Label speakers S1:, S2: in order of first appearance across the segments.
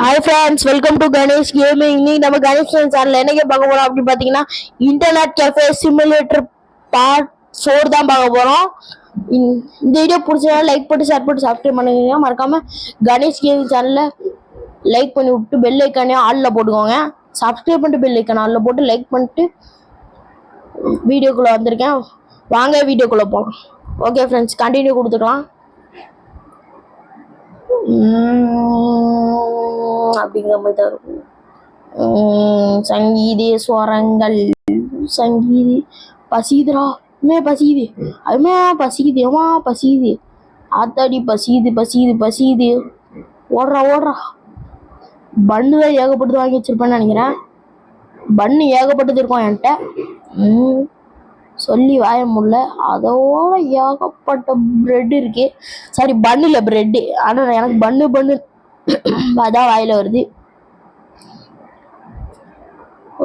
S1: Hi friends, welcome to Ganesh Gaming. இன்னைக்கு நம்ம கணேஷ் சேனல்ல என்ன கேம் பார்க்க போறோம் அப்படின்னு பாத்தீங்கன்னா இன்டர்நெட் கேஃபே சிமுலேட்டர் பார்ட் 4 தான் பார்க்க போறோம். இந்த வீடியோ பிடிச்சா லைக் போட்டு ஷேர் போட்டு சப்ஸ்கிரைப் பண்ணுங்க. மறக்காம கணேஷ் கேமிங் சேனல்ல லைக் பண்ணி விட்டு பெல் ஐக்கானே ஆல்ல போட்டுக்கோங்க. சப்ஸ்கிரைப் பண்ணிட்டு பெல் ஐக்கான ஆல்ல போட்டு லைக் பண்ணிட்டு வீடியோக்குள்ள வந்திருக்கேன். வாங்க வீடியோக்குள்ள போலாம். ஓகே ஃப்ரெண்ட்ஸ், கண்டினியூ கொடுத்துக்கலாம். அப்படிங்கிற மாதிரி தான் இருக்கும். சங்கீதே ஸ்வரங்கள் சங்கீதி பசிதுரா பசிது அதுமே பசிக்குது ஏமா பசிக்குது ஆத்தாடி பசியுது ஓடுறா பண்ணு தான் ஏகப்பட்டது வாங்கி வச்சிருப்பேன்னு நினைக்கிறேன். பண்ணு ஏகப்பட்டது இருக்கும் என்கிட்ட, சொல்லி வாய முடியல. அதோட ஏகப்பட்ட பிரெட் இருக்கு. சாரி, பண்ணு இல்லை பிரெட்டு. ஆனால் எனக்கு பண்ணு அதான் வாயில வருது.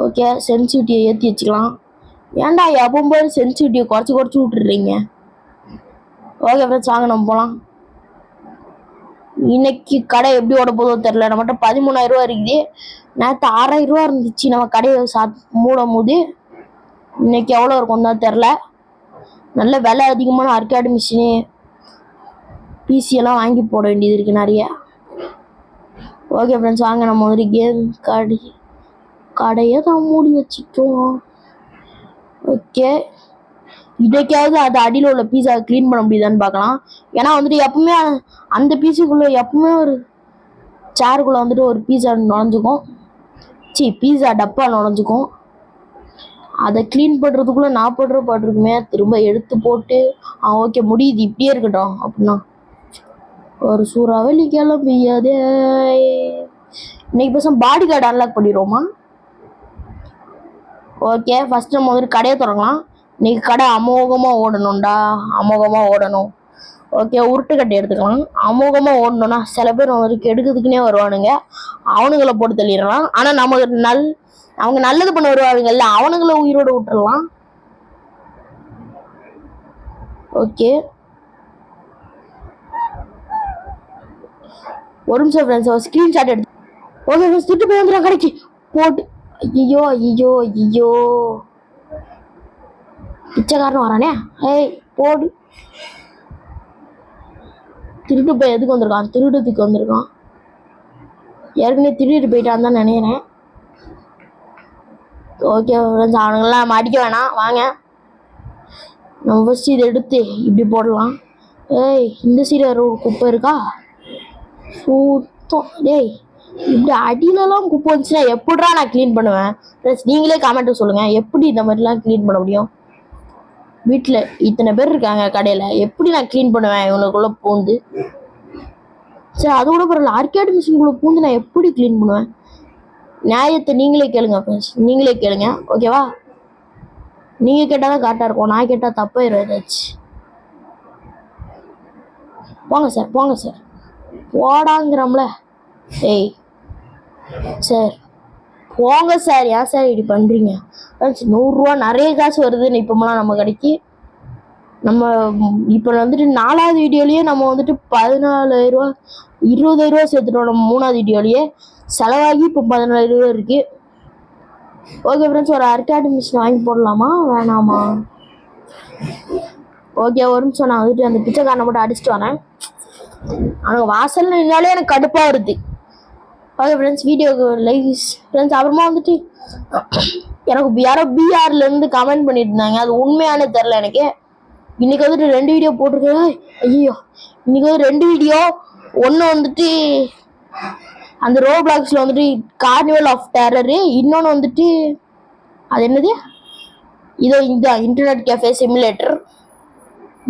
S1: ஓகே, சென்சிட்டிவிட்டியை ஏற்றி வச்சுக்கலாம். ஏன்டா எப்பவும் போய் சென்சிட்டிவிட்டியை குறைச்சி விட்டுறீங்க? ஓகே ஃப்ரெண்ட்ஸ், வாங்க நம்ம போகலாம். இன்னைக்கு கடை எப்படி ஓட போதோ தெரில. நம்மகிட்ட 13,000 ரூபா இருக்குது. நேற்று 6,000 ரூபா இருந்துச்சு நம்ம கடையை மூடும் போது. இன்னைக்கு எவ்வளோ இருக்கும் தான் தெரில. நல்ல விலை அதிகமான ஆர்கேட் மிஷினு பிசி எல்லாம் வாங்கி போட வேண்டியது இருக்குது நிறைய. ஓகே ஃப்ரெண்ட்ஸ், வாங்க நம்ம ஒரு கேம் கடையை தான் மூடி வச்சுட்டோம். ஓகே, இன்றைக்காவது அது அடியில் உள்ள பீஸா க்ளீன் பண்ண முடியுதான்னு பார்க்கலாம். ஏன்னா வந்துட்டு எப்பவுமே அந்த பீஸுக்குள்ளே எப்பவுமே ஒரு சேருக்குள்ளே வந்துட்டு ஒரு பீஸா நுழைஞ்சுக்கும். பீஸா டப்பா நுழைஞ்சுக்கும். அதை க்ளீன் பண்ணுறதுக்குள்ளே நான் போடுற பாட்டுருக்குமே. திரும்ப எடுத்து போட்டு ஓகே முடியுது, இப்படியே இருக்கட்டும் அப்படின்னா ஒரு சூறாவளி கிளம்பியதே. இன்னைக்கு பேச பாடி கார்டு அன்லாக் பண்ணிடுவோமா? ஓகே, ஃபர்ஸ்ட் நம்ம வந்துட்டு கடையை திறக்கலாம். இன்னைக்கு கடை அமோகமாக ஓடணும். ஓகே, உருட்டுக்கட்டை எடுத்துக்கலாம். அமோகமாக ஓடணும்னா சில பேர் வந்துட்டு கெடுக்கிறதுக்குனே வருவானுங்க. அவனுங்களை போட்டு தள்ளிடலாம். ஆனால் நமக்கு அவங்க நல்லது பண்ண வருவானுங்கல்ல, அவனுங்களை உயிரோட விட்டுடலாம். ஓகே, ஒரு நிமிஷம் ஃப்ரெண்ட்ஸ், ஒரு ஸ்க்ரீன்ஷாட் எடுத்து. ஓகே ஃப்ரெண்ட்ஸ், திட்டு போய் வந்துடும் கடைக்கு போட்டு. ஐயோ பிச்சைக்காரன் வரானே. ஏய் போடு. திருட்டு போய் எதுக்கு வந்திருக்கான்? திருடுறதுக்கு வந்திருக்கான். ஏற்கனவே திருடிட்டு போயிட்டான்னு தான் நினைக்கிறேன். ஓகே ஃப்ரெண்ட்ஸ், அவனுங்கெல்லாம் அடிக்க வேணாம். வாங்க நம்ம ஃபஸ்ட் இதை எடுத்து இப்படி போடலாம். ஏய், இந்த சைடு ஒரு குப்பை இருக்கா? சுத்தம். டேய், இப்படி அடியிலலாம் குப்பை வந்துச்சுன்னா எப்படிடா நான் க்ளீன் பண்ணுவேன்? ப்ளஸ் நீங்களே கமெண்ட்டு சொல்லுங்கள், எப்படி இந்த மாதிரிலாம் க்ளீன் பண்ண முடியும்? வீட்டில் இத்தனை பேர் இருக்காங்க கடையில், எப்படி நான் க்ளீன் பண்ணுவேன் இவனுக்குள்ளே பூந்து? சரி, அது கூட பரவாயில்ல. ஆர்கேட் மிஷினுக்குள்ளே பூந்து நான் எப்படி க்ளீன் பண்ணுவேன்? நியாயத்தை நீங்களே கேளுங்க ஃப்ரெண்ட்ஸ், நீங்களே கேளுங்க. ஓகேவா? நீங்கள் கேட்டால் தான் கரெக்டாக இருக்கும். நான் கேட்டால் தப்பாயிரும் ஏதாச்சு. போங்க சார் போடாங்கிறோம்ல. ஏய் சார் போங்க சார், ஏன் சார் இப்படி பண்ணுறீங்க? 100 ரூபா நிறைய காசு வருதுன்னு இப்போமெல்லாம் நம்ம கடைக்கு. நம்ம இப்போ வந்துட்டு 4வது வீடியோலேயே நம்ம வந்துட்டு 14,000 ரூபா 20,000 ரூபா சேர்த்துட்டோம். நம்ம 3வது வீடியோலேயே செலவாகி இப்போ 14,000 ரூபா இருக்கு. ஓகே ஃப்ரெண்ட்ஸ், ஒரு ஆர்கேட் மிஷின் வாங்கி போடலாமா வேணாமா? ஓகே, ஒரு நிமிஷம், நான் வந்துட்டு அந்த பிச்சைக்காரனை மட்டும் அடிச்சுட்டு வரேன். ஆனால் வாசல் நின்னாலே எனக்கு கடுப்பாக வருது. ஓகே ஃப்ரெண்ட்ஸ், வீடியோக்கு லைக்ஸ் ஃப்ரெண்ட்ஸ். அப்புறமா வந்துட்டு எனக்கு யாரோ பிஆர்லேருந்து கமெண்ட் பண்ணிட்டு இருந்தாங்க. அது உண்மையானே தெரில எனக்கு. இன்னைக்கு வந்துட்டு 2 வீடியோ போட்டிருக்கேன். ஐயோ, இன்னைக்கு வந்து 2 வீடியோ. ஒன்று வந்துட்டு அந்த ரோப்ளாக்ஸில் வந்துட்டு கார்னிவல் ஆஃப் டெரரு, இன்னொன்று வந்துட்டு அது என்னது, இதுதான் இன்டர்நெட் கேஃபே சிமுலேட்டர்.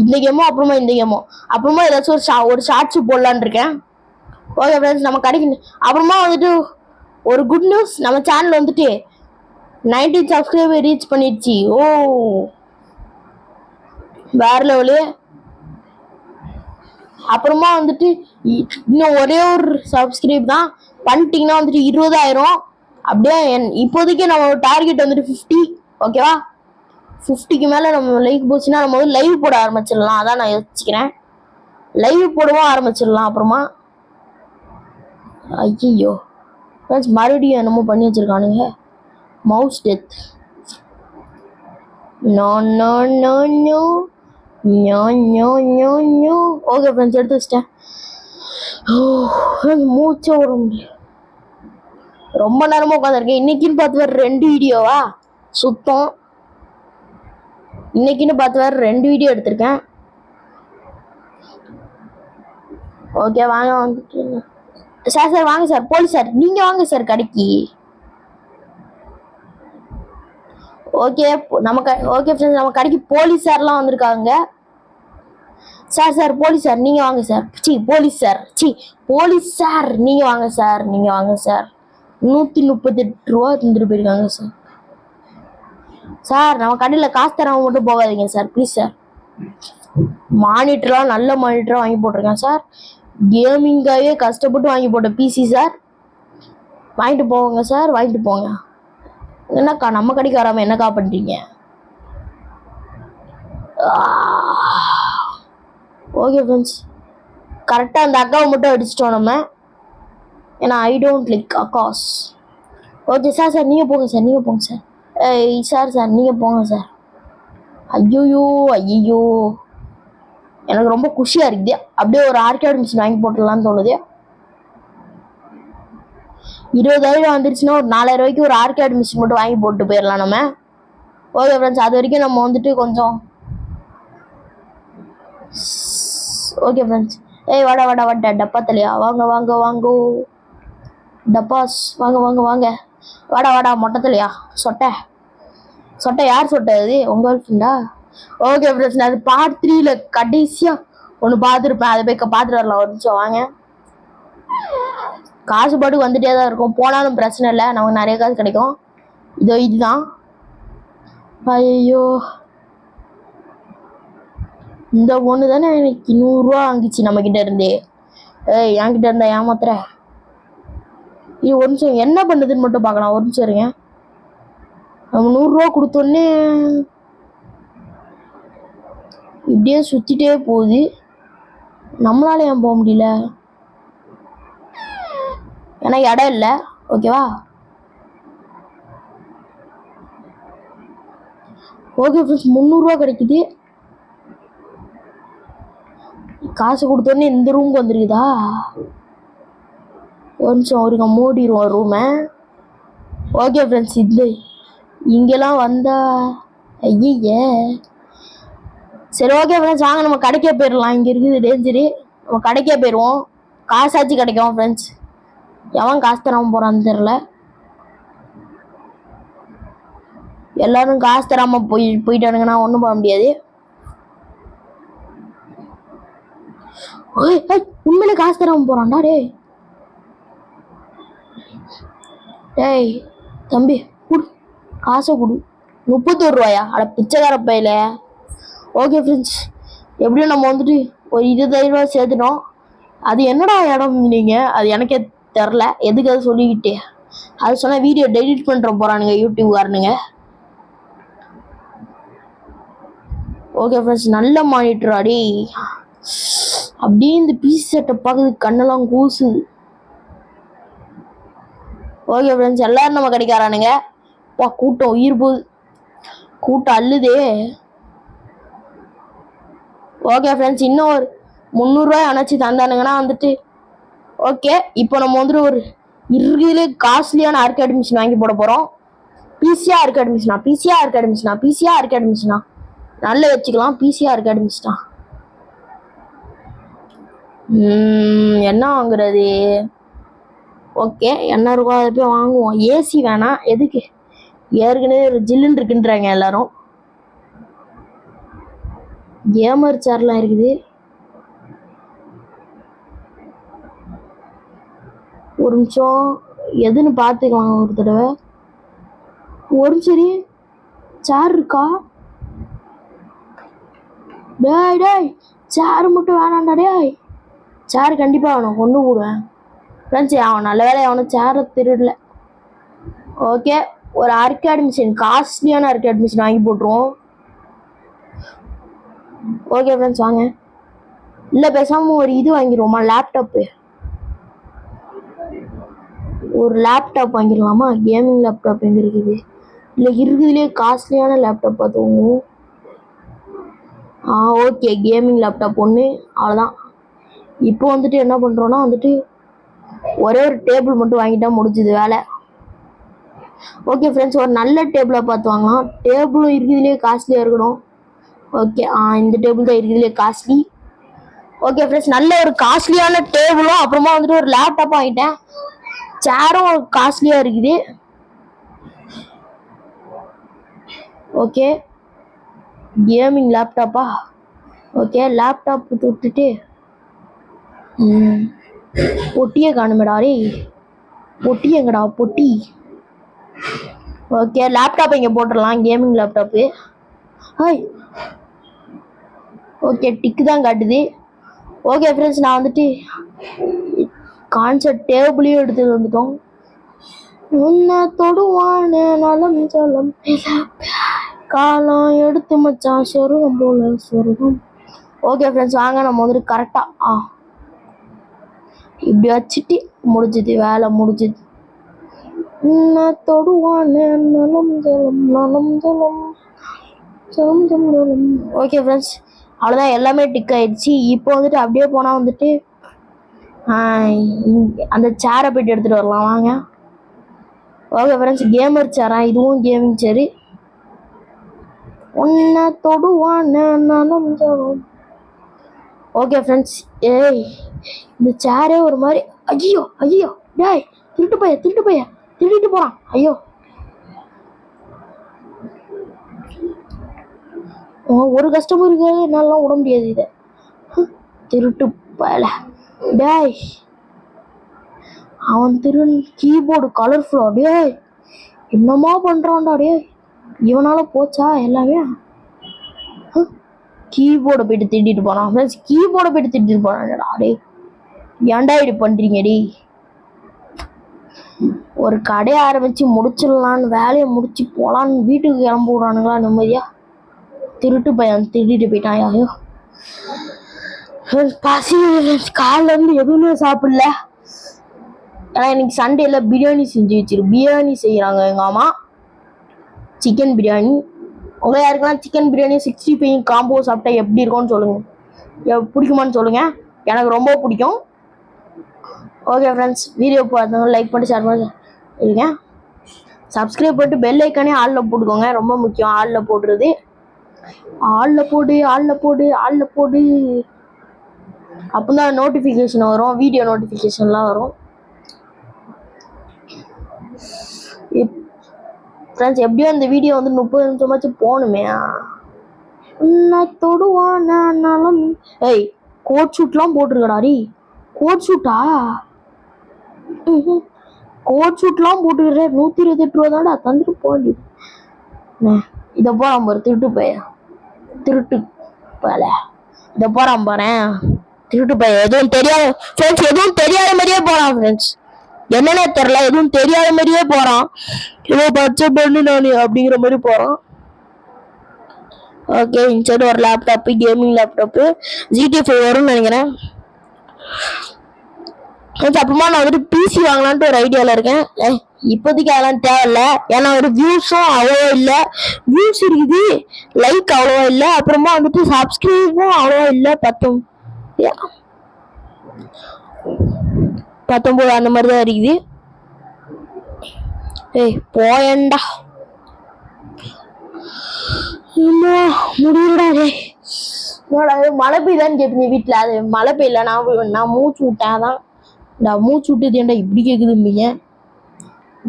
S1: இந்த கேமோ அப்புறமா இந்த கேமோ அப்புறமா ஏதாச்சும் ஒரு ஷார்ட்ஸ் போடலான்னு இருக்கேன். ஓகே ஃப்ரெண்ட்ஸ், நம்ம கடைக்கு அப்புறமா வந்துட்டு ஒரு குட் நியூஸ், நம்ம சேனல் வந்துட்டு 19 சப்ஸ்கிரைபர் ரீச் பண்ணிடுச்சு. ஓ வேற லெவலு. அப்புறமா வந்துட்டு இன்னும் ஒரே ஒரு சப்ஸ்கிரைப் தான் பண்ணிட்டீங்கன்னா வந்துட்டு 20,000. அப்படியே இப்போதைக்கு நம்ம டார்கெட் வந்துட்டு 50. ஓகேவா? 50க்கு மேலே நம்ம லைக் போச்சுன்னா நம்ம வந்து லைவ் போட ஆரம்பிச்சிடலாம். அதான் நான் யோசிச்சுக்கிறேன். லைவ் போடவும் ஆரம்பிச்சிடலாம். அப்புறமா ஐயோ ஃப்ரெண்ட்ஸ் மறுபடியும் என்னமோ பண்ணி வச்சிருக்கானுங்க. Mouse death. No no no no no no no no. Okay friends எடுத்து வச்சிட்டேன். மூச்சே விட முடியல. ரொம்ப நேரமா உட்காந்துருக்கேன். இன்னைக்குன்னு பார்த்து வேற 2 வீடியோவா சுத்தம். இன்னைக்குன்னு பார்த்து வேற 2 வீடியோ எடுத்திருக்கேன். ஓகே வாங்க வந்துட்டு சார் வாங்க சார். போலீஸ் சார் நீங்க வாங்க சார் கடைக்கு. ஓகே ஓகே ஃப்ரெண்ட்ஸ் நம்ம கடைக்கு போலீஸ் சார்லாம் வந்திருக்காங்க. சார் போலீஸ் சார் நீங்க வாங்க சார். போலீஸ் சார் நீங்க வாங்க சார். 138 ரூபா தந்துட்டு போயிருக்காங்க சார். சார் நம்ம கடையில் காசு தரவங்க மட்டும் போகாதீங்க சார் ப்ளீஸ் சார். மானிட்டர்லாம் நல்ல மானிட்டராக வாங்கி போட்டிருக்கேன் சார். கேமிங்காகவே கஷ்டப்பட்டு வாங்கி போட்ட பிசி சார். வாங்கிட்டு போங்க சார், வாங்கிட்டு போங்க. என்னக்கா நம்ம கடைக்கு வராமல் என்னக்கா பண்ணுறீங்க? ஓகே ஃப்ரெண்ட்ஸ் கரெக்டாக அந்த அக்காவை மட்டும் அடிச்சிட்டோம் நம்ம. ஏன்னா ஐ டோன்ட் லைக் அக்காஸ். ஓகே சார் நீங்கள் போங்க சார். சார் நீங்கள் போங்க சார். ஐயோ எனக்கு ரொம்ப குஷியாக இருக்குது. அப்படியே ஒரு ஆர்கேட் மிஷின் வாங்கி போட்டுடலான்னு தோணுது. 20,000 வந்துருச்சுன்னா ஒரு 4,000 ரூபாய்க்கு ஒரு ஆர்கேட் மிஷின் மட்டும் வாங்கி போட்டு போயிடலாம் நம்ம. ஓகே ஃப்ரெண்ட்ஸ் அது வரைக்கும் நம்ம வந்துட்டு கொஞ்சம் ஓகே ஃப்ரெண்ட்ஸ். வாடா டப்பா தலையா வாங்க டப்பாஸ் வாங்க வாடா மொட்டை தலையா சொட்டை யார் சொட்டை அது உங்க கேர்ள் ஃப்ரெண்டா? ஓகே ஃப்ரெண்ட்ஸ் நான் அது பார்ட் 3ல கடைசியா ஒன்று பார்த்துருப்பேன். அதை போய் பார்த்துட்டு வரலாம். ஒரு நிமிஷம் வாங்க. காசு பாட்டுக்கு வந்துட்டே தான் இருக்கும். போனாலும் பிரச்சனை இல்லை, நமக்கு நிறைய காசு கிடைக்கும். இதுதான். ஐயோ இந்த பொண்ணு தானே எனக்கு 100 ரூபா வாங்கிச்சு நம்ம கிட்ட இருந்தே. என்கிட்ட இருந்தா ஏமாத்துற. இது ஒரு நிமிஷம் என்ன பண்ணுதுன்னு மட்டும் பார்க்கலாம். ஒரு நிமிஷம் இருங்க. நம்ம 100 ரூபா கொடுத்தோன்னே இப்படியே சுத்திட்டே போகுது. நம்மளால ஏன் போக முடியல? ஏன்னா இடம் இல்லை. ஓகேவா? ஓகே ஃப்ரெண்ட்ஸ் 300 ரூபா கிடைக்குது. காசு கொடுத்தோன்னே இந்த ரூமுக்கு வந்துருக்குதா? ஒரு நிமிஷம் ஒருங்க மூடிடுவோம் ரூமை. ஓகே ஃப்ரெண்ட்ஸ் இங்கெல்லாம் வந்தா ஐய சரி ஓகே ஃப்ரெண்ட்ஸ் வாங்க நம்ம கடைக்கே போயிடலாம். இங்கே இருக்குது டேஞ்சரு. நம்ம கடைக்கே போயிடுவோம். காசாச்சு கிடைக்கும் ஃப்ரெண்ட்ஸ். எவன் காசு தராமல் போகிறான்னு தெரில. எல்லாரும் காசு தராமல் போயிட்டானுங்கன்னா ஒன்றும் பண்ண முடியாது. உண்மையிலே காசு தராமல் போகிறான்டா. டேய் தம்பி கொடு காசை கொடு. 31 ரூபாயா? அட பிச்சைக்கார பையில. ஓகே ஃப்ரெண்ட்ஸ் எப்படியும் நம்ம வந்துட்டு ஒரு 20,000 ரூபா சேர்த்துட்டோம். அது என்னடா இடம் நீங்கள்? அது எனக்கே தெரில. எதுக்கு அது சொல்லிக்கிட்டே அது சொன்னால் வீடியோ டெலிட் பண்ணுற போகிறானுங்க யூடியூப்காரனுங்க. ஓகே ஃப்ரெண்ட்ஸ் நல்ல மானிட்டர் அடி. அப்படியே இந்த பீஸ் செட்டை பார்க்குறது கண்ணெல்லாம் கூசுது. ஓகே ஃப்ரெண்ட்ஸ் எல்லாரும் நம்ம கிடைக்காரானுங்க. கூட்டம் உயிர் போகுது. கூட்டம் அள்ளுதே. ஓகே ஃப்ரெண்ட்ஸ் இன்னும் ஒரு 300 ரூபாய் அணைச்சி தந்தானுங்கன்னா வந்துட்டு ஓகே. இப்போ நம்ம வந்துட்டு ஒரு இருக்கிறதுலே காஸ்ட்லியான ஆர்கேட் மிஷின் வாங்கி போட போகிறோம். பிசியா ஆர்கேட் மிஷினா நல்ல வச்சுக்கலாம். பிசியா ஆர்கேட் மிஷினா என்ன வாங்குறது? ஓகே 80 ரூபா போய் வாங்குவோம். ஏசி வேணாம். எதுக்கு? ஏற்கனவே ஒரு ஜில்லுன்னு இருக்குன்றாங்க எல்லாரும். கேமர் சேர்லாம் இருக்குது. ஒரு நிமிஷம் எதுன்னு பார்த்துக்கலாம் ஒரு தடவை. ஒரு சரி சேர் இருக்கா? டேய் சேர் மட்டும் வேணாண்டா. டேய் சேர் கண்டிப்பாக வேணும். கொண்டு போடுவேன் ஃப்ரெண்ட்ஸ். அவன் நல்ல வேலை அவனும் சேரை திருடல. ஓகே ஒரு ஆர்கேட் மிஷின் காஸ்ட்லியான ஆர்கேட் மிஷின் வாங்கி போட்டுருவோம். ஓகே ஃப்ரெண்ட்ஸ் வாங்க. இல்லை பேசாமல் ஒரு இது வாங்கிடுவோமா லேப்டாப்பு. ஒரு லேப்டாப் வாங்கிடலாமா? கேமிங் லேப்டாப் எங்கே இருக்குது? இல்லை இருக்குதுலேயே காஸ்ட்லியான லேப்டாப் பார்த்துவோம். ஓகே, கேமிங் லேப்டாப் ஒன்று, அவ்வளோதான். இப்போ வந்துட்டு என்ன பண்ணுறோன்னா வந்துட்டு ஒரே ஒரு டேபிள் மட்டும் வாங்கிட்டா முடிஞ்சுது வேலை. ஓகே ஃப்ரெண்ட்ஸ், ஒரு நல்ல டேபிளாக பார்த்து வாங்கலாம். டேபிளும் இருக்குதுலேயே காஸ்ட்லியாக இருக்கணும். ஓகே, இந்த டேபிள் தான் இருக்குதுலேயே காஸ்ட்லி. ஓகே ஃப்ரெண்ட்ஸ், நல்ல ஒரு காஸ்ட்லியான டேபிளும் அப்புறமா வந்துட்டு ஒரு லேப்டாப்பும் வாங்கிட்டேன். சேரும் காஸ்ட்லியாக இருக்குது. ஓகே, கேமிங் லேப்டாப்பா? ஓகே, லேப்டாப் விட்டுட்டு பொட்டியை காணுமேடா. ரே பொட்டி எங்கடா பொட்டி? ஓகே, லேப்டாப் இங்கே போட்டுடலாம். Gaming laptop. ஹாய். ஓகே, டிக்கு தான் காட்டுது. ஓகே ஃப்ரெண்ட்ஸ், நான் வந்துட்டு கான்செப்ட் டேபிளையும் எடுத்துட்டு வந்துட்டோம். உன்னை தொடுவான நலம் ஜலம் காலம் எடுத்து மச்சான் சொருகம் போல சொருகம். ஓகே ஃப்ரெண்ட்ஸ், வாங்க நம்ம வந்துட்டு கரெக்டாக இப்படி வச்சுட்டு முடிஞ்சுது, வேலை முடிஞ்சுது. உன்னை தொடுவான நலம் ஜலம் நலம் ஜலம் ஜலம் ஜலம். ஓகே ஃப்ரெண்ட்ஸ், அவ்வளோதான், எல்லாமே டிக் ஆயிடுச்சு. இப்போ வந்துட்டு அப்படியே போனால் வந்துட்டு அந்த சேரை போய்ட்டு எடுத்துகிட்டு வரலாம் வாங்க. ஓகே ஃப்ரெண்ட்ஸ், கேமர் சேரா? இதுவும் கேமிங் சேரு. உன்னை தொடுவான நலம் ஜலம். ஓகே ஃப்ரெண்ட்ஸ், இந்த சேரே ஒரு மாதிரி. ஐயோ ஐயோ, டேய் திருட்டு பைய திருடிட்டு போகிறான். ஐயோ, ஒரு கஸ்டமருக்கு என்னாலாம் விட முடியாது இதை. திருட்டு பயல. டேய், அவன் கீபோர்டு கலர்ஃபுல்லா. டேய் என்னமா பண்றான்டா? டே இவனால போச்சா எல்லாமே? கீபோர்டை போயிட்டு திட்டிட்டு போனான். கீபோர்டை போயிட்டு திட்டிட்டு போனான்டா. டே ஏன்டா இப்படி பண்றீங்க? டி ஒரு கடையை ஆரம்பிச்சு முடிச்சிடலான்னு, வேலையை முடிச்சு போலான்னு வீட்டுக்கு கிளம்ப விடுறானுங்களா நிம்மதியா? திருட்டு பையன் திருடிட்டு போயிட்டான். ஐயோ பசி, காலைல இருந்து எதுவுமே சாப்பிடல. ஏன்னா இன்னைக்கு சண்டேல பிரியாணி செஞ்சு பிரியாணி செய்யறாங்க எங்க அம்மா. சிக்கன் பிரியாணி. உங்க யாருக்கெல்லாம் சிக்கன் பிரியாணி 65 காம்போ சாப்பிட்டா எப்படி இருக்கும்னு சொல்லுங்க. பிடிக்குமான்னு சொல்லுங்க, எனக்கு ரொம்ப பிடிக்கும். ஓகே ஃப்ரெண்ட்ஸ், வீடியோ பார்த்தவங்க லைக் பண்ணி ஷேர் பண்ணி இருங்க. சப்ஸ்கிரைப் பண்ணிட்டு பெல் ஐக்கானே ஆளில் போட்டுக்கோங்க, ரொம்ப முக்கியம். ஆளில் போடுறது. ஆளில் போடு. அப்போதான் நோட்டிஃபிகேஷன் வரும், வீடியோ நோட்டிஃபிகேஷன்லாம் வரும். ஃப்ரெண்ட்ஸ், எப்படியும் அந்த வீடியோ வந்து 30 நிமிஷமாச்சும் போகணுமே. தொடுவானாலும் கோட் ஷூட்லாம் போட்டிருக்கடா. டி கோட் ஷூட்டா? கோட் ஷூட்லாம் போட்டுக்கிற 128 ரூபா தான்டா, தந்துட்டு போடி. இதை போறான் பாரு திருட்டு பைய. திருட்டு பல இதை போறான் பாரு திருட்டு பைய. எதுவும் தெரியாது ஃப்ரெண்ட்ஸ், எதுவும் தெரியாத மாதிரியே போறான் ஃப்ரெண்ட்ஸ். என்னன்னே தெரியல, எதுவும் தெரியாத மாதிரியே போறான். ஏதோ பச்சை பண்ணு நானு அப்படிங்கிற மாதிரி போறான். ஓகே, இன்சைடு ஒரு லேப்டாப்பு, கேமிங் லேப்டாப்பு. GTA 5 வரும்னு நினைக்கிறேன். அப்புறமா நான் வந்துட்டு பிசி வாங்கலான்ட்டு ஒரு ஐடியாவில் இருக்கேன். இப்போதைக்கு அதெல்லாம் தேவையில்ல, ஏன்னா ஒரு வியூஸும் அவ்வளோவா இல்லை. வியூஸ் இருக்குது, லைக் அவ்வளோவா இல்லை, அப்புறமா வந்துட்டு சப்ஸ்கிரைபும் அவ்வளோவா இல்லை. 19 அந்த மாதிரி தான் இருக்குது. போயண்டா முடியலடா. மழை பெய்யுதான்னு கேட்பீங்க வீட்டில். அது மழை பெய்யல, நான் மூச்சு விட்டேன். அதான் நான் மூச்சு விட்டது ஏன்டா இப்படி கேட்குதும்பீங்க?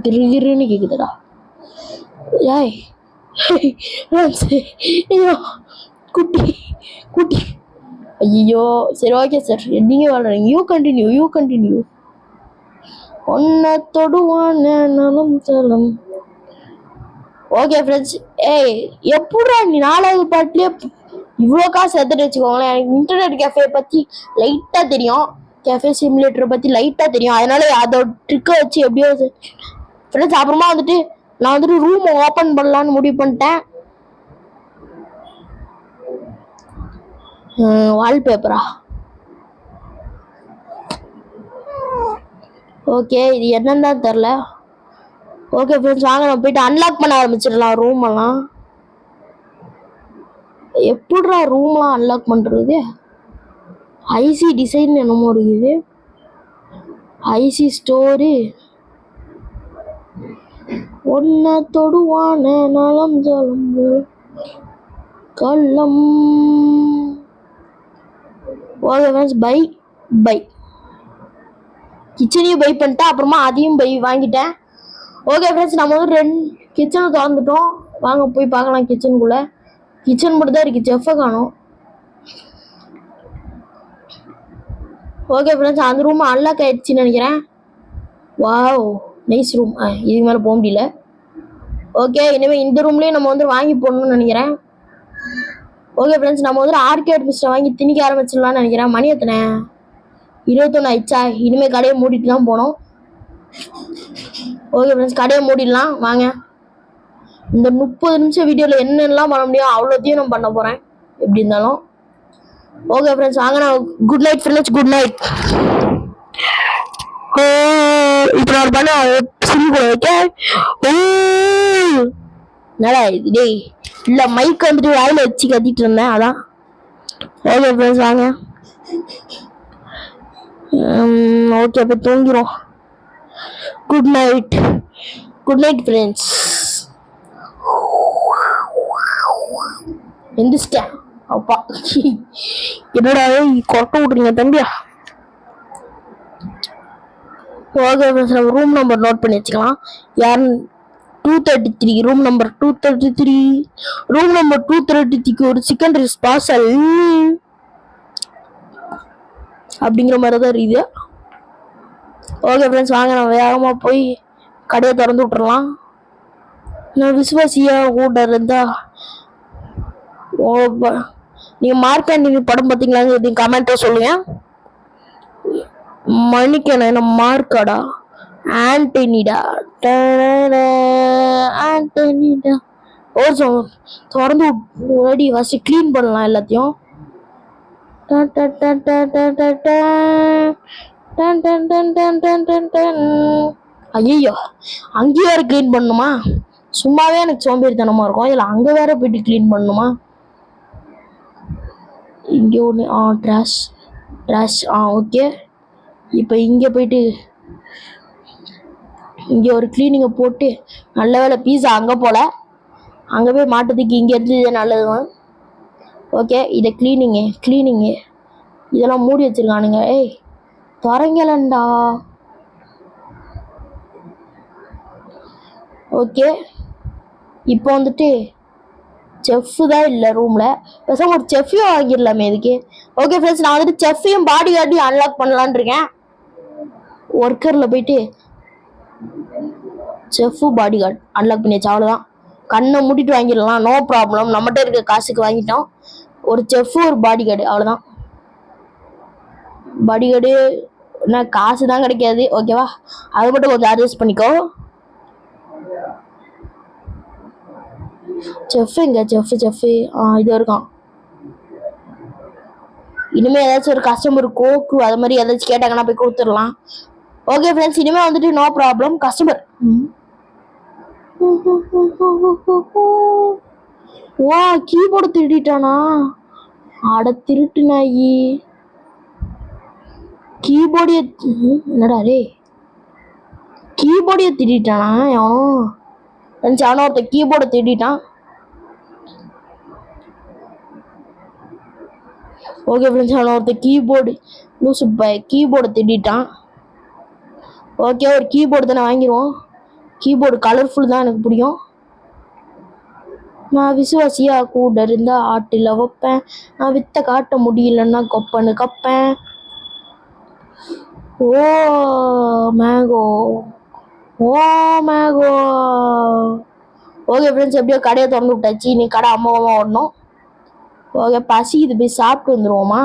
S1: கிருன்னு கேட்குதுடா. ஐயோ குட்டி. ஐயோ சரி, ஓகே சார், நீங்க வாழ்றீங்க. You continue. ஒன்ன தொடுவான நலம் ஜலம். ஓகே ஃப்ரெண்ட்ஸ், எப்படா நீ 4வது பாட்டுலயே இவ்வளோ காசு எடுத்துட்டு வச்சுக்கோங்களேன். எனக்கு இன்டர்நெட் கேஃபே பற்றி லைட்டாக தெரியும், கேஃபே சிமுலேட்டரை பற்றி லைட்டாக தெரியும். அதனால அதோட ட்ரிக்கை வச்சு எப்படியோ ஃப்ரெண்ட்ஸ். அப்புறமா வந்துட்டு நான் வந்துட்டு ரூம் ஓப்பன் பண்ணலான்னு முடிவு பண்ணிட்டேன். வால்பேப்பரா? ஓகே, இது என்னன்னு தான் தெரில. ஓகே ஃப்ரெண்ட்ஸ், வாங்க நம்ம போயிட்டு அன்லாக் பண்ண ஆரம்பிச்சிடலாம் ரூம் எல்லாம். எப்படிடா ரூம்லாம் அன்லாக் பண்றது? ஐசி டிசைன் என்னமோ இருக்குது. ஐசி ஸ்டோரி ஒன்ன தொடுவான நலம் ஜலம் கள்ளம். ஓகே ஃப்ரெண்ட்ஸ், பை கிச்சனையும் பை பண்ணிட்டேன், அப்புறமா அதையும் பை வாங்கிட்டேன். ஓகே ஃப்ரெண்ட்ஸ், நம்ம வந்து 2 கிச்சனை திறந்துட்டோம். வாங்க போய் பார்க்கலாம் கிச்சனுக்குள்ள. கிச்சன் மட்டும் தான் இருக்கு, செஃப்பை காணும். ஓகே ஃப்ரெண்ட்ஸ், அந்த ரூம் அன்லாக் ஆயிடுச்சுன்னு நினைக்கிறேன். Wow, nice room. இதுக்கு மேலே போக முடியல. ஓகே, இனிமேல் இந்த ரூம்லேயும் நம்ம வந்து வாங்கி போடணும்னு நினைக்கிறேன். ஓகே ஃப்ரெண்ட்ஸ், நம்ம வந்து ஆர்கேட் மிஸ்டர் வாங்கி திணிக்க ஆரம்பிச்சிடலாம்னு நினைக்கிறேன். மணி எத்தனை? 21 ஆயிடுச்சா? இனிமேல் கடையை மூடிட்டு தான் போனோம். ஓகே ஃப்ரெண்ட்ஸ், கடையை மூடிடலாம் வாங்க. இந்த 30 நிமிஷம் வீடியோவில் என்னென்னலாம் பண்ண முடியும் அவ்வளோத்தையும் நான் பண்ண போகிறேன் எப்படி இருந்தாலும். ஓகே ஃப்ரெண்ட்ஸ், வாங்க. நான் good night friends, good night. இப்போ நான் பண்ண என்னடா இது டேய்? இல்லை, மைக் வந்துட்டு வாயில வச்சு கத்திட்டு இருந்தேன், அதான். ஓகே ஃப்ரெண்ட்ஸ், வாங்க. ஓகே, அப்போ தூங்கிடும். Good night, good night friends. எந்திரிச்சிட்டேன். அப்பா என்னடா கொட்ட விட்றீங்க தம்பியா? ஓகே ஃப்ரெண்ட்ஸ், நம்ம ரூம் நம்பர் நோட் பண்ணி வச்சுக்கலாம். யார் 233, ரூம் நம்பர் 233. ரூம் நம்பர் 233க்கு ஒரு சிக்கன் ரைஸ் பார்சல் அப்படிங்கிற மாதிரி தான் இருக்குது. ஓகே ஃப்ரெண்ட்ஸ், வாங்க நம்ம வேகமாக போய் கடையை திறந்து விட்டுறலாம். நான் விசுவாசியா கூட இருந்தா நீங்க மார்க்காண்டினி படம் பார்த்தீங்களாங்க? இது கமெண்ட்டை சொல்லுங்க. மணிக்கண என்ன மார்க்காடா? ஆண்டனிடா, ஆண்டனிடா. ஒரு திறந்து ரெடி ஃபர்ஸ்ட் க்ளீன் பண்ணலாம் எல்லாத்தையும். ஐயோ, அங்கேயும் வேற க்ளீன் பண்ணுமா? சும்மாவே எனக்கு சோம்பேறித்தனமா இருக்கும், இதில் அங்கே வேற போயிட்டு க்ளீன் பண்ணுமா? இங்கே ஒன்று ட்ராஷ் ஓகே. இப்போ இங்கே போயிட்டு இங்கே ஒரு க்ளீனிங்கை போட்டு, நல்ல வேலை பீஸா அங்கே போல, அங்கே போய் மாட்டதுக்கு இங்கே இருந்து இது நல்லதுதான். ஓகே, இதை க்ளீனிங்கு இதெல்லாம் மூடி வச்சிருக்கானுங்க. ஏய் திறங்கலண்டா. ஓகே, இப்போ வந்துட்டு செஃப்பு தான் இல்லை ரூமில். பேசாம ஒரு செஃப்பையும் வாங்கிடலாமே இதுக்கு. ஓகே ஃப்ரெண்ட்ஸ், நான் வந்துட்டு செஃப்பையும் பாடி கார்டையும் அன்லாக் பண்ணலான் இருக்கேன். ஒர்க்கரில் போயிட்டு செஃப்பு பாடி கார்டு அன்லாக் பண்ணியாச்சு, அவ்வளோதான். கண்ணை மூடிட்டு வாங்கிடலாம், நோ ப்ராப்ளம். நம்மகிட்ட இருக்க காசுக்கு வாங்கிட்டோம். ஒரு செஃப்பு, ஒரு பாடி கார்டு, அவ்வளோதான். பாடி கார்டு என்ன காசு தான் கிடைக்காது, ஓகேவா? அது மட்டும் கொஞ்சம் அட்ஜஸ்ட் பண்ணிக்கோ. செஃப் எங்க? செஃப் இது இருக்கான். இனிமேல் ஏதாச்சும் ஒரு கஸ்டமர் கோக்கு அது மாதிரி ஏதாச்சும் கேட்டாங்கன்னா போய் கொடுத்துடலாம். ஓகே ஃப்ரெண்ட்ஸ், இனிமேல் வந்துட்டு நோ ப்ராப்ளம். கஸ்டமர் வா, கீபோர்டு திருடிட்டானா? அட திருட்டு நாயி, கீபோர்டைய என்னடா ரே, கீபோர்டைய திருடிட்டானா அவனும் ஒருத்த கீபோர்டை திருடிட்டான். ஓகே ஃப்ரெண்ட்ஸ், அவனை ஒருத்த கீபோர்டை திருடிட்டான். ஓகே, ஒரு கீபோர்டு தானே வாங்கிடுவோம். கீபோர்டு கலர்ஃபுல் தான் எனக்கு பிடிக்கும். நான் விசுவாசியா கூட இருந்தா ஆட்டில் வைப்பேன், நான் வித்த காட்ட முடியலன்னா கொப்பன்னு கப்பேன். ஓ மேகோ, ஓ மேகோ. ஓகே ஃப்ரெண்ட்ஸ், எப்படியோ கடையை திறந்து விட்டாச்சு. நீ கடை அம்மாவமாக ஓடணும். ஓகே, பசிக்குது, போய் சாப்பிட்டு வந்துடுவோமா?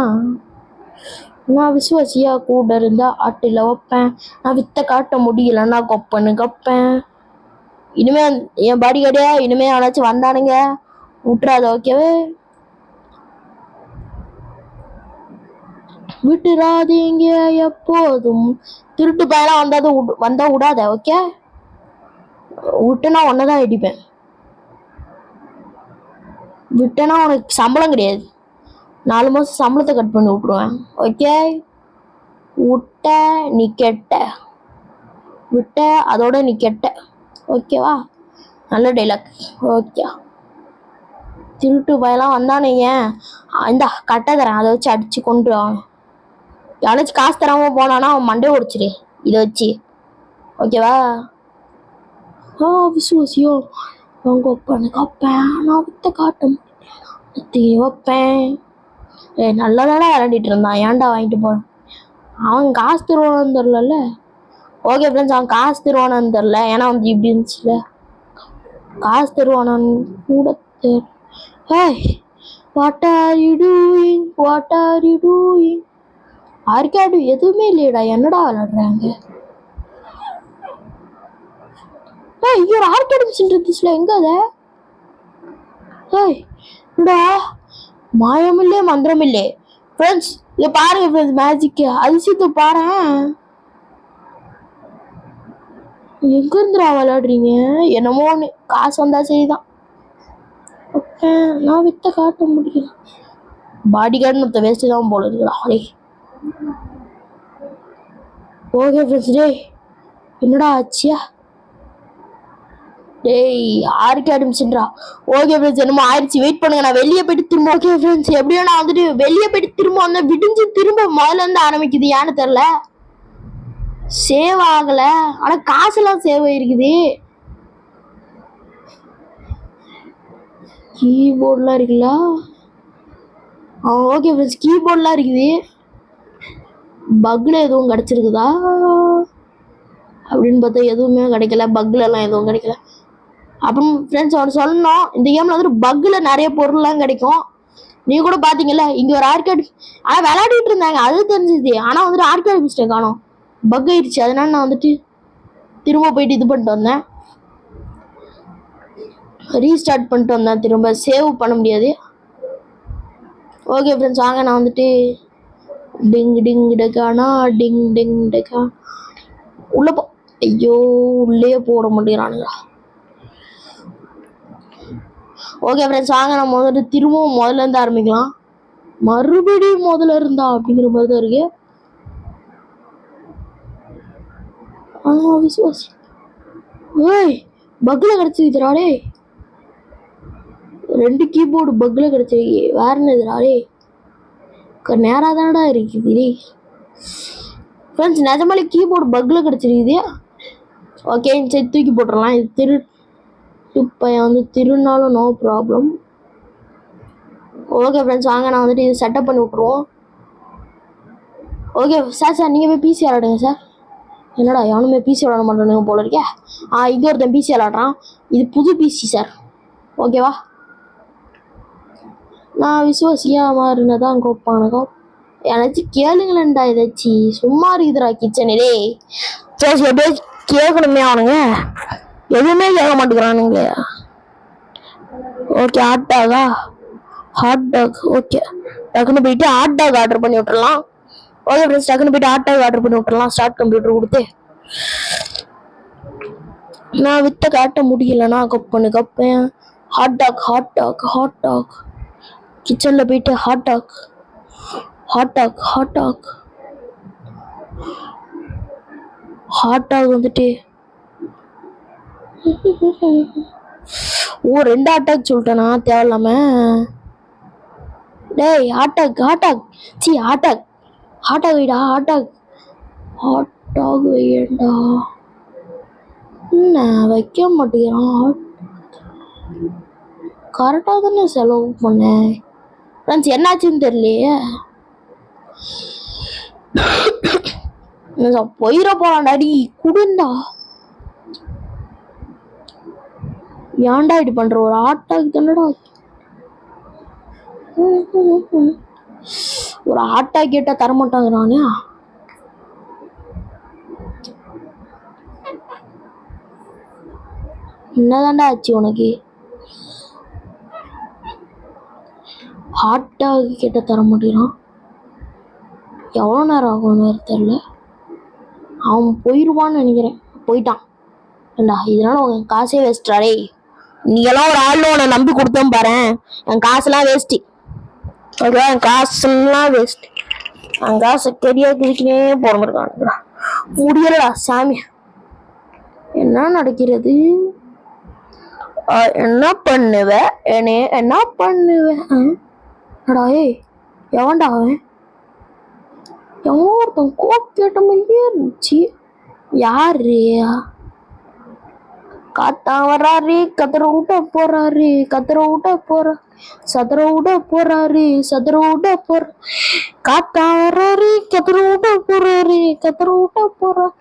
S1: நான் விசுவாசியா கூட இருந்தா ஆட்டில் வைப்பேன், நான் வித்த காட்ட முடியலன்னா கொப்பன்னு கப்பேன். இனிமே என் பாடி கடையா, இனிமே யாராச்சும் வந்தானுங்க விட்டுறாத, ஓகேவே? விட்டுறாதீங்க எப்போதும், திருட்டு பையெல்லாம் வந்தா விடாத, ஓகே? விட்டனா ஒன்னதான் அடிப்பேன். விட்டனா உனக்கு சம்பளம் கிடையாது. 4 மாசம் சம்பளத்தை கட் பண்ணி விட்டுருவேன், ஓகே? விட்ட நீ கெட்ட, விட்ட அதோட நீ கெட்ட, ஓகேவா? நல்ல டைலாக், ஓகே? திருட்டு பையெல்லாம் வந்தானீங்க, இந்த கட்டை தரேன், அதை வச்சு அடிச்சு கொண்டு ஆகணும். யாராச்சும் காசு தராம போனானா அவன் மண்டே உடைச்சிரு இதை வச்சு, ஓகேவா? விசுவாசியோ அவங்க ஒப்பனுக்கு வைப்பேன், நான் வித்த காட்டும் வைப்பேன். நல்லதாடா விளையாடிட்டு இருந்தான், ஏன்டா வாங்கிட்டு போன? அவன் காசு தருவானு தெரில. ஓகே ஃப்ரெண்ட்ஸ், அவன் காசு தருவானு தெரில, ஏன்னா வந்து இப்படி இருந்துச்சுல. காசு தருவானான்னு கூட தெரியல. What are you doing? What are you doing? Arcot எதுவுமே இல்லையடா, என்னடா விளையாடுறாங்க? இங்க ஒரு ஆர்காடு மிஷின் இருந்துச்சுல, எங்க அத? என்னடா மாயமில்லே மந்திரமில்லே. ஃப்ரெண்ட்ஸ் இதை பாருங்க ஃப்ரெண்ட்ஸ், மேஜிக் அதிசயத்தை பாரு. எங்க இருந்துடா விளையாடுறீங்க? என்னமோ ஒன்று, காசு வந்தா சரிதான். நான் வித்த காட்ட முடியல. பாடி கார்டு மொத்த வேஸ்ட் தான் போல இருக்குடா. ஓகே ஃப்ரெண்ட்ஸ், டேய் என்னடா ஆச்சியா? டேய் ஆர்காடு மிஷின்டா. ஓகே ஃப்ரெண்ட்ஸ், என்னமோ ஆயிடுச்சு, வெயிட் பண்ணுங்க, நான் வெளியே போயிட்டு திரும்ப. ஓகே ஃப்ரெண்ட்ஸ், எப்படியோ நான் வந்துட்டு வெளியே போயிட்டு திரும்ப வந்து விடிஞ்சு திரும்ப முதல்ல இருந்து ஆரம்பிக்குது, ஏன்னு தெரியல. சேவ் ஆகல, ஆனா காசுலாம் சேவ் ஆயிருக்குது. கீபோர்ட்லாம் இருக்குல்ல? ஓகே ஃப்ரெண்ட்ஸ், கீபோர்ட்லாம் இருக்குது. பக்ல எதுவும் கிடைச்சிருக்குதா அப்படின்னு பார்த்தா எதுவுமே கிடைக்கல, பக்லலாம் எதுவும் கிடைக்கல. அப்புறம் ஃப்ரெண்ட்ஸ் அவர் சொல்லணும், இந்த கேமில் வந்துட்டு பக்கில் நிறைய பொருள்லாம் கிடைக்கும். நீ கூட பார்த்தீங்கல்ல, இங்கே ஒரு ஆர்காட் விளையாடிட்டு இருந்தாங்க, அது தெரிஞ்சுது. ஆனால் வந்துட்டு ஆர்காட் மிஸ்டேக் காணும், பக் ஆயிடுச்சு. அதனால நான் வந்துட்டு திரும்ப போயிட்டு இது பண்ணிட்டு வந்தேன், ரீஸ்டார்ட் பண்ணிட்டு வந்தேன். திரும்ப சேவ் பண்ண முடியாது. ஓகே ஃப்ரெண்ட்ஸ், வாங்க நான் வந்துட்டு டிங் டிங் டக்கானா டிங் டிங் டக்கா உள்ள போ. ஐயோ உள்ளே போட மாட்டேங்கிறானுங்க. ஓகே ஃப்ரெண்ட்ஸ், வாங்க நம்ம வந்துட்டு திரும்பவும் முதல்ல இருந்து ஆரம்பிக்கலாம். மறுபடியும் முதல்ல இருந்தா அப்படிங்கிற மாதிரி தான் இருக்கு. விசுவாசி பக்ல கிடைச்சிருக்கிறாடே, 2 கீபோர்டு பக்ல கிடைச்சிருக்கு. வேற என்ன எதிராடே, நேராக தானடா இருக்குது ஃப்ரெண்ட்ஸ். நிஜமாலே கீபோர்டு பக்ல கிடைச்சிருக்குது. ஓகே சரி, தூக்கி போட்டுடலாம். இது திருட்டு பையன் வந்து திருநாளும் நோ ப்ராப்ளம். ஓகே ஃப்ரெண்ட்ஸ், வாங்க நான் வந்துட்டு இது செட்டப் பண்ணி விட்ருவோம். ஓகே சார் நீங்கள் போய் பிசி விளாடுங்க சார். என்னடா எவனுமே பிசி விளாட மாட்டேனுங்க போல இருக்கே. இங்கே ஒருத்தன் பிசி விளாட்றான், இது புது பிசி சார், ஓகேவா? நான் விசுவாசியாக மாறினதான் கோப்பானதோ. ஏதாச்சும் கேளுங்களேன்டா, ஏதாச்சும் சும்மா இருக்குதுடா கிச்சனே. சரி எப்படியே கேட்கணுமே, அவனுங்க எதுவுமே கேட்க மாட்டேங்கிறானுங்க. ஓகே ஹாட் டாகா, ஹாட் டாக். ஓகே டக்குன்னு போயிட்டு ஹாட் டாக் ஆர்டர் பண்ணி விட்டுறலாம். ஓகே ஃப்ரெண்ட்ஸ், டக்குன்னு போயிட்டு ஹாட் டாக் ஆர்டர் பண்ணி விட்டுறலாம். ஸ்டார்ட் கம்ப்யூட்டர் கொடுத்து நான் வித்த காட்ட முடியலன்னா கப்பேன். Hot dog hot dog hot dog. கிச்சனில் போயிட்டு hot dog hot dog hot dog hot dog வந்துட்டு 2 ஹாட் டாக் சொல்லிட்டேனா தேவையில்லாம. டேய் ஹாட் டாக் ஹாட் டாக் சி ஹாட் டாக் ஹாட் டாக் வைடா, ஹாட் டாக் ஹாட் டாக் வையண்டா. என்ன வைக்க மாட்டேங்கிறான்? கரெக்டாக தானே செலவு பண்ணேன் ஃப்ரெண்ட்ஸ், என்னாச்சுன்னு தெரியலையே. போயிட போறான்டாடி, குடுண்டா. ஏன்டா இப்படி பண்ற? ஒரு ஆட்டாக்கு தானடா, ஒரு ஆட்டா கேட்டா தரமாட்டாங்கிறானே. என்னதான்டா ஆச்சு உனக்கு? ஹாட்டாக கேட்ட தர மாட்டேங்கிறான். எவ்வளோ நேரம் ஆகும் வேறு தெரியல. அவன் போயிடுவான்னு நினைக்கிறேன். போயிட்டான். ஏண்டா இதனால உன் காசே வேஸ்ட்டாடே. நீங்கெல்லாம் ஒரு ஆள் உன்னை நம்பி கொடுத்தோம் பாரு, என் காசுலாம் வேஸ்ட்டு. ஓகே, என் காசுலாம் வேஸ்ட். என் காசை கெரியா கிழிக்கினே போறதுக்கானுங்களா முடியலடா சாமி. என்ன நடக்கிறது? என்ன பண்ணுவ? என்ன பண்ணுவேன்? ஏய் எவன்டா அவன்? எவனோ ஒருத்தன் கோட் கேட்ட மாதிரியே இருந்துச்சு. யாரு? காத்தா வர்றாரு, கத்தர விட்ட போறாரு, கத்தர விட்ட போற, சதர விட போறாரு, சதர விட போற. காத்தா வர்றாரு, கத்தர விட்ட போறாரு, கத்தர விட்ட போறாரு.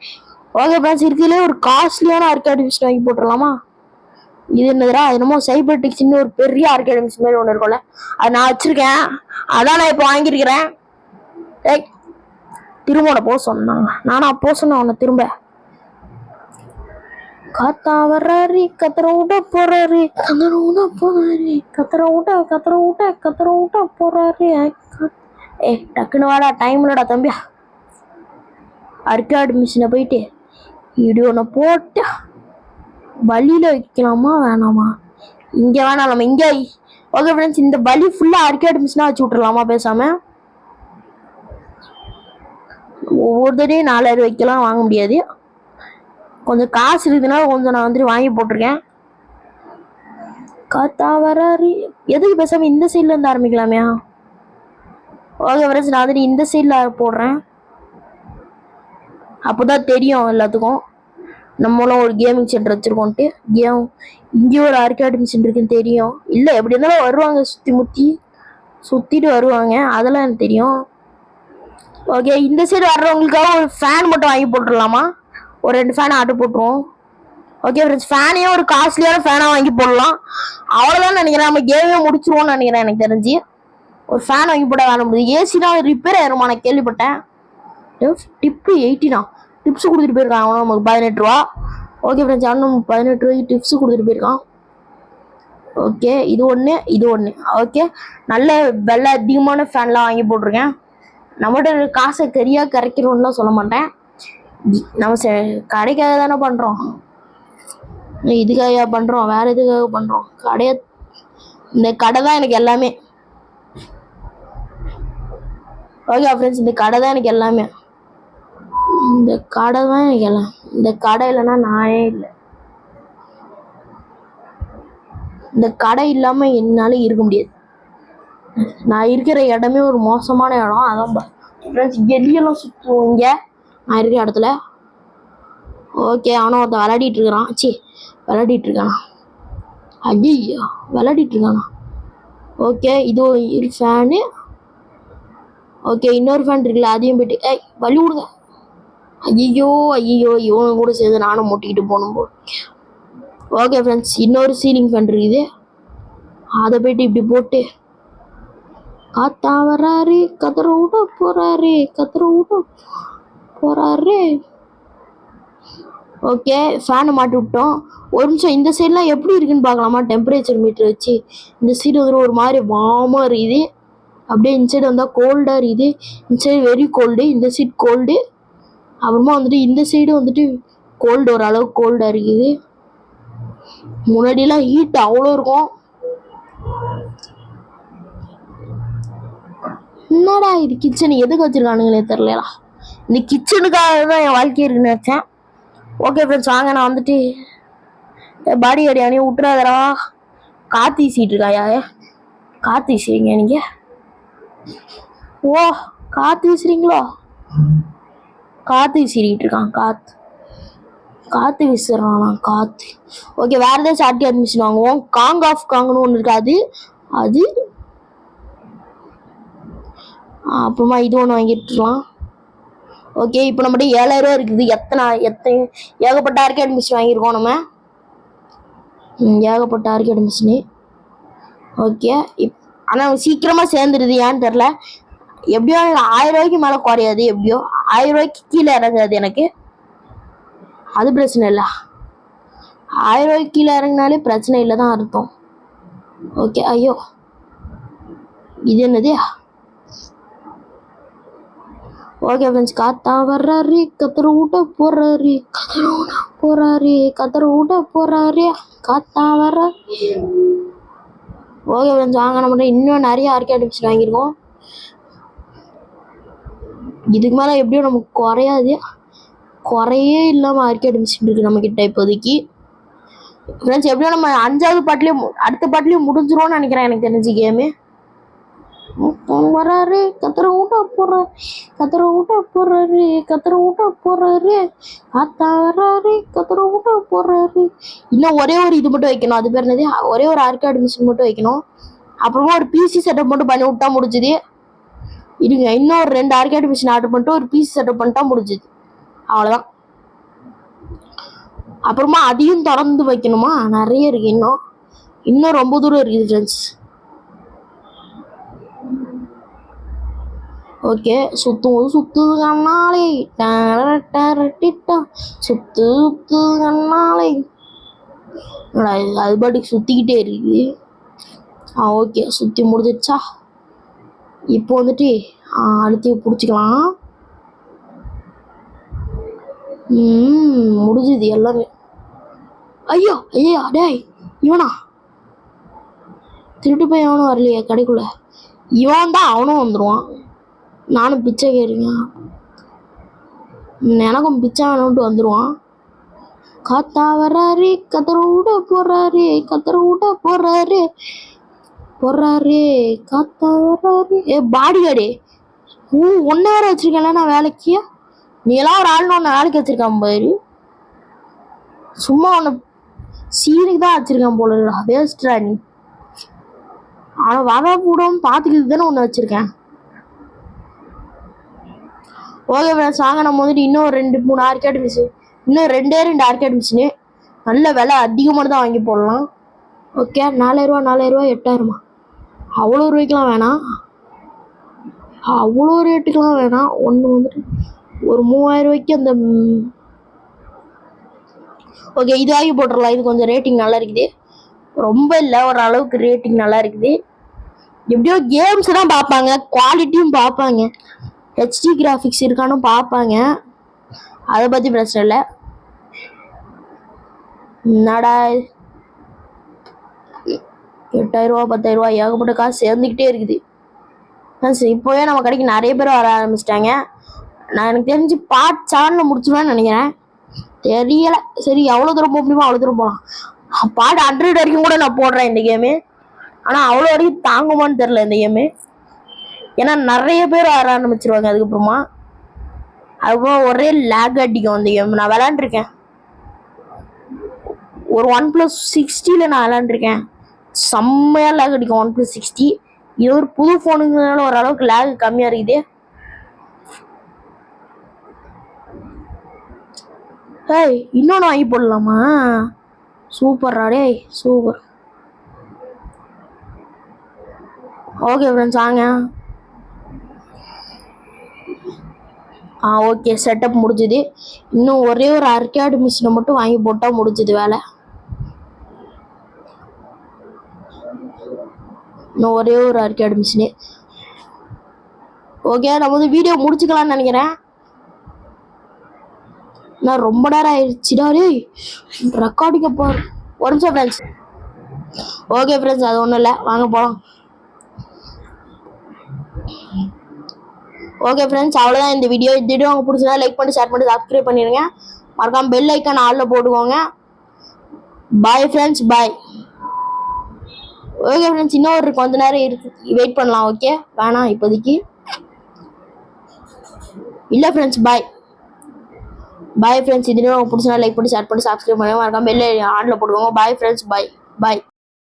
S1: ஓகே ஃப்ரெண்ட்ஸ், இருக்குதுல ஒரு காஸ்ட்லியான ஆர்கேட் மிஷின் வாங்கி போட்டுடலாமா? இது என்னதுடா? என்னமோ சைபர் டெக்ஸ்னு ஒரு பெரிய ஆர்கேட் மிஷின் மாதிரி ஒன்று இருக்கும்ல, அது நான் வச்சிருக்கேன். அதான் நான் இப்போ வாங்கியிருக்கிறேன். ஏய் திரும்ப உன்னை போக சொன்னாங்க. நானா போக சொன்னேன் உன்னை திரும்ப? காத்தா வர்றாரு, கத்தர விட போறாரு, கத்தர விட போறாரு, கத்தர விட்ட போறாரு. ஏய் டக்குன்னு வாடா, டைம் இல்லடா தம்பியா. ஆர்கேட் மிஷினை போயிட்டு வீடியோ ஒன்று போட்டு பலியில் வைக்கலாமா வேணாமா? இங்கே வேணாம், நம்ம இங்கே. ஓகே ஃப்ரெண்ட்ஸ், இந்த பலி ஃபுல்லாக ஆர்கேட் மிஷினாக வச்சு விட்றலாமா பேசாமல்? ஒவ்வொரு தடையும் 4000 வைக்கலாம், வாங்க முடியாது. கொஞ்சம் காசு இருக்குதுனால கொஞ்சம் நான் வந்துட்டு வாங்கி போட்டிருக்கேன். காத்தா வராரு. எதுக்கு பேசாமல் இந்த சைடில் இருந்து ஆரம்பிக்கலாமே? ஓகே ஃப்ரெண்ட்ஸ், நான் வந்துட்டு இந்த சைடில் போடுறேன். அப்போ தான் தெரியும் எல்லாத்துக்கும் நம்மளும் ஒரு கேமிங் சென்டர் வச்சுருக்கோன்ட்டு. இங்கே ஒரு ஆர்கேட் மிஷின் இருக்குன்னு தெரியும். இல்லை எப்படி இருந்தாலும் வருவாங்க, சுற்றிட்டு வருவாங்க, அதெல்லாம் எனக்கு தெரியும். ஓகே, இந்த சைடு வர்றவங்களுக்காக ஒரு ஃபேன் மட்டும் வாங்கி போட்டுடலாமா? ஒரு 2 ஃபேன் ஆர்டர் போட்டுருவோம். ஓகே ஃப்ரெண்ட்ஸ், ஃபேனையும் ஒரு காஸ்ட்லியான ஃபேனாக வாங்கி போடலாம். அவ்வளோதான் நினைக்கிறேன், நம்ம கேமே முடிச்சிருவோம்னு நினைக்கிறேன். எனக்கு தெரிஞ்சு ஒரு ஃபேன் வாங்கி போட வேலை முடியுது. ஏசினா ரிப்பேர் ஆயிருமா நான் கேள்விப்பட்டேன். டிப்பு 80 டிப்ஸ் கொடுத்துட்டு போயிருக்கான் அவனும் நமக்கு 18 ரூபா. ஓகே ஃப்ரெண்ட்ஸ், அவனும் 18 ரூபாய்க்கு டிப்ஸ் கொடுத்துட்டு போயிருக்கான். ஓகே, இது ஒன்று. ஓகே, நல்ல விலை அதிகமான ஃபேன்லாம் வாங்கி போட்டிருக்கேன். நம்மகிட்ட காசை கரியாக கரைக்கிறோம்லாம் சொல்ல மாட்டேன். நம்ம கடைக்காக தானே பண்ணுறோம். இதுக்காக பண்ணுறோம், வேறு எதுக்காக பண்ணுறோம்? இந்த கடை தான் எனக்கு எல்லாமே. ஓகே ஃப்ரெண்ட்ஸ், இந்த கடை தான் எனக்கு எல்லாமே. இந்த கடை தான் எனக்கு எல்லாம். இந்த கடை இல்லைன்னா நானே இல்லை. இந்த கடை இல்லாமல் என்னால் இருக்க முடியாது. நான் இருக்கிற இடமே ஒரு மோசமான இடம். அதான் ஃப்ரெண்ட்ஸ், எலியெல்லாம் சுற்றுவோம் இங்கே நான் இருக்கிற இடத்துல. ஓகே, அவனும் ஒருத்தன் விளையாடிட்டு இருக்கானா? ஐயோ, விளையாடிட்டு இருக்கானா? ஓகே, இது ஒரு ஃபேனு. ஓகே, இன்னொரு ஃபேன் இருக்குல்ல, அதையும் போயிட்டு வலி விடுங்க. ஐயோ இவனு கூட சேர்ந்து நானும் முட்டிக்கிட்டு போகணும் போல். ஓகே ஃப்ரெண்ட்ஸ், இன்னொரு சீலிங் ஃபேன் இருக்குது, அதை போயிட்டு இப்படி போட்டு காத்தா வர்றாரு, கத்தர விட போறாரு. ஓகே, ஃபேனை மாட்டி விட்டோம். ஒரு நிமிஷம், இந்த சைட்லாம் எப்படி இருக்குன்னு பார்க்கலாமா? டெம்பரேச்சர் மீட்டர் வச்சு இந்த சைடு வந்து ஒரு மாதிரி வார்மாக இருக்குது. அப்படியே இந்த சைடு வந்தால் கோல்டாக இருக்குது. இந்த சைடு வெரி கோல்டு, இந்த சைடு கோல்டு. அப்புறமா வந்துட்டு இந்த சைடு வந்துட்டு கோல்டு, ஓரளவுக்கு கோல்டாக இருக்குது. முன்னாடியெல்லாம் ஹீட் அவ்வளோ இருக்கும். என்னடா இது கிச்சன் எதுக்கு வச்சிருக்கானுங்களே தெரியல. இந்த கிச்சனுக்காக தான் என் வாழ்க்கை இருக்குன்னு நினச்சேன். ஓகே ஃப்ரெண்ட்ஸ், வாங்க. நான் வந்துட்டு பாடி அடியானே விட்டுறாதரா. காற்று வீசிட்டு இருக்காயா? காற்று வீசுறீங்க நீங்க? ஓ, காற்று வீசுறீங்களோ? காற்று வீசிட்டு இருக்கான். காற்று வீசுறானா? காற்று. ஓகே, வேற ஏதாச்சும் ஆர்கேட் மிஷின் வாங்குவோம். காங் ஆஃப் காங்னு ஒன்று இருக்காது, அது. அப்புறமா இது ஒன்று வாங்கிட்டுலாம். ஓகே, இப்போ நம்மகிட்ட 7000 ரூபா இருக்குது. எத்தனை ஏகப்பட்ட ஆர்கேட் மிஷின் வாங்கியிருக்கோம் நம்ம. ஏகப்பட்ட ஆர்கேட் மிஷினு. ஓகே, ஆனால் சீக்கிரமாக சேர்ந்துடுது, ஏன்னு தெரில. எப்படியோ 1000 ரூபாய்க்கு மேலே குறையாது. எப்படியோ 1000 ரூபாய்க்கு கீழே இறங்காது எனக்கு, அது பிரச்சனை இல்லை. 1000 ரூபாய்க்கு கீழே இறங்கினாலே பிரச்சனை இல்லை தான் அர்த்தம். ஓகே, ஐயோ இது என்னது? ஓகே ஃப்ரெண்ட்ஸ், காத்தா வர்றாரு, கத்தரை விட்ட போறாரு, கத்தரை விட்ட போறாரு, காத்தா வர்றாரு. ஓகே ஃப்ரெண்ட்ஸ், வாங்க நம்ம இன்னும் நிறைய ஆர்கேட் மிஷின் வாங்கியிருக்கோம். இதுக்கு மேலே எப்படியும் நமக்கு குறையே இல்லாமல் ஆர்கேட் மிஷின் இருக்குது நம்மக்கிட்ட இப்போதைக்கு. ஃப்ரெண்ட்ஸ், எப்படியும் நம்ம 5வது பாட்டிலையும் அடுத்த பாட்டிலையும் முடிஞ்சிரும்னு நினைக்கிறேன் எனக்கு தெரிஞ்சு கேமு. வராரு, கத்தரை விட்ட போறாரு, காத்தா வர்றாரு, கத்தரை விட்ட போறாரு. இன்னும் ஒரே ஒரு இது மட்டும் வைக்கணும். அது பேர் என்னது? ஒரே ஒரு ஆர்கேட் மிஷின் மட்டும் வைக்கணும். அப்புறமா ஒரு பிசி செட்டப் மட்டும் பண்ணி விட்டா முடிஞ்சுது. இருங்க, இன்னும் ஒரு 2 ஆர்கேட் மிஷின் ஆர்டர் பண்ணிட்டு ஒரு பிசி செட்டப் பண்ணிட்டா முடிஞ்சுது. அவ்வளோதான். அப்புறமா அதையும் தொடர்ந்து வைக்கணுமா? நிறைய இருக்கு. இன்னும் ரொம்ப தூரம் இருக்குது ஃப்ரெண்ட்ஸ். ஓகே, சுத்து கண்ணாலே, சுத்து கண்ணாலே. அது பாட்டுக்கு சுத்திக்கிட்டே இருக்குது. ஓகே, சுத்தி முடிஞ்சிடுச்சா? இப்போ வந்துட்டு அடுத்து பிடிச்சிக்கலாம். முடிஞ்சுது எல்லாமே. ஐயோ டேய், இவனா திருட்டு போய் அவனும் வரலையே கடைக்குள்ள. இவன் தான், அவனும் வந்துடுவான். நானும் பிச்சை கேருங்க, எனக்கும் பிச்சை வேணும்ட்டு வந்துடுவான். காத்தா வர்றாரு, கத்தரை விட போறாரு, காத்தா வர்றாரு. பாடி கார்டு ஒன்ன வேற வச்சிருக்கேன்ல நான் வேலைக்கு. நீ எல்லாம் ஒரு ஆள் ஒன்று வேலைக்கு வச்சிருக்கான் பாரு. சும்மா ஒன்று சீனுக்கு தான் வச்சிருக்கேன் போல. வேஸ்ட்ரா நீ. ஆனால் வர கூடும் பார்த்துக்கிட்டு தானே ஒன்று வச்சிருக்கேன். ஓகே ஃப்ரெண்ட்ஸ், வாங்க நம்ம வந்துட்டு இன்னும் 2-3 ஆர்கேட் மிஷின், இன்னும் 2 ஆர்கேட் மிஷினு நல்ல விலை அதிகமாக தான் வாங்கி போடலாம். ஓகே, 4000 8000 அவ்வளோ ரூபாய்க்கெலாம் வேணாம், அவ்வளோ ரேட்டுக்கெலாம் வேணாம். ஒன்று வந்துட்டு ஒரு 3000 ரூபாய்க்கு அந்த. ஓகே, இது வாங்கி போட்டுடலாம். இது கொஞ்சம் ரேட்டிங் நல்லா இருக்குது. ரொம்ப இல்லை, ஒரு அளவுக்கு ரேட்டிங் நல்லா இருக்குது. எப்படியோ கேம்ஸ் தான் பார்ப்பாங்க, குவாலிட்டியும் பார்ப்பாங்க, ஹெச்டி கிராஃபிக்ஸ் இருக்கான்னு பார்ப்பாங்க. அதை பற்றி பிரச்சனை இல்லை. என்னடா 8000 10000 ஏகப்பட்ட காசு சேர்ந்துக்கிட்டே இருக்குது. இப்போவே நம்ம கடைக்கு நிறைய பேர் வர ஆரம்பிச்சிட்டாங்க. நான் எனக்கு தெரிஞ்சு பார்ட் 7 முடிச்சுடுவேன்னு நினைக்கிறேன். தெரியலை. சரி, எவ்வளோ தூரம் போக முடியுமோ அவ்வளோ தூரம் போகலாம். பார்ட் 100 வரைக்கும் கூட நான் போடுறேன் இந்த கேமு. ஆனால் அவ்வளோ வரைக்கும் தாங்குமான்னு தெரில இந்த கேமு. ஏன்னா நிறைய பேர் வர ஆரம்பிச்சிருவாங்க அதுக்கப்புறமா ஒரே லேக் அடிக்கும் அந்த கேம். நான் விளாண்டுருக்கேன் ஒரு 1+60 நான் விளாண்டுருக்கேன். செம்மையாக லேக் அடிக்கும் 1+60. இது ஒரு புது ஃபோனுங்கிறதுனால ஓரளவுக்கு லேக் கம்மியாக இருக்குது. இன்னொன்று வாங்கி போடலாமா? சூப்பர்ரா டேய், சூப்பர். ஓகே ஃப்ரெண்ட்ஸ், வாங்க. ஓகே, செட்டப் முடிஞ்சுது. இன்னும் ஒரே ஒரு ஆர்கேட் மிஷினை மட்டும் வாங்கி போட்டால் முடிஞ்சுது வேலை. இன்னும் ஒரே ஒரு ஆர்கேட் மிஷினு. ஓகே, நம்ம வந்து வீடியோ முடிச்சுக்கலாம்னு நினைக்கிறேன். நான் ரொம்ப நேரம் ஆயிடுச்சுடா டேய், ரெக்கார்டிங்க போகிற. ஒரு நிமிஷம் ஃப்ரெண்ட்ஸ். ஓகே ஃப்ரெண்ட்ஸ், அது ஒன்றும் இல்லை, வாங்க போகலாம். ஓகே ஃப்ரெண்ட்ஸ், அவ்வளோதான் இந்த வீடியோ. இந்த வீடியோ உங்களுக்கு பிடிச்சதா லைக் பண்ணி, ஷேர் பண்ணி, சப்ஸ்கிரைப் பண்ணிடுங்க. மறக்காம பெல் ஐக்கான் ஆளில் போட்டுக்கோங்க. பாய் ஃப்ரெண்ட்ஸ், பாய். ஓகே ஃப்ரெண்ட்ஸ், இன்னும் ஒரு கொஞ்ச நேரம் வெயிட் பண்ணலாம். ஓகே, வேணாம் இப்போதைக்கு இல்லை ஃப்ரெண்ட்ஸ். Bye friends. இது உங்களுக்கு பிடிச்சதா லைக் பண்ணி, ஷேர் பண்ணி, சப்ஸ்கிரைப் பண்ணுங்க. மறக்காம பெல் ஆனில் போட்டுக்கோங்க. பாய் ஃப்ரெண்ட்ஸ், பாய்.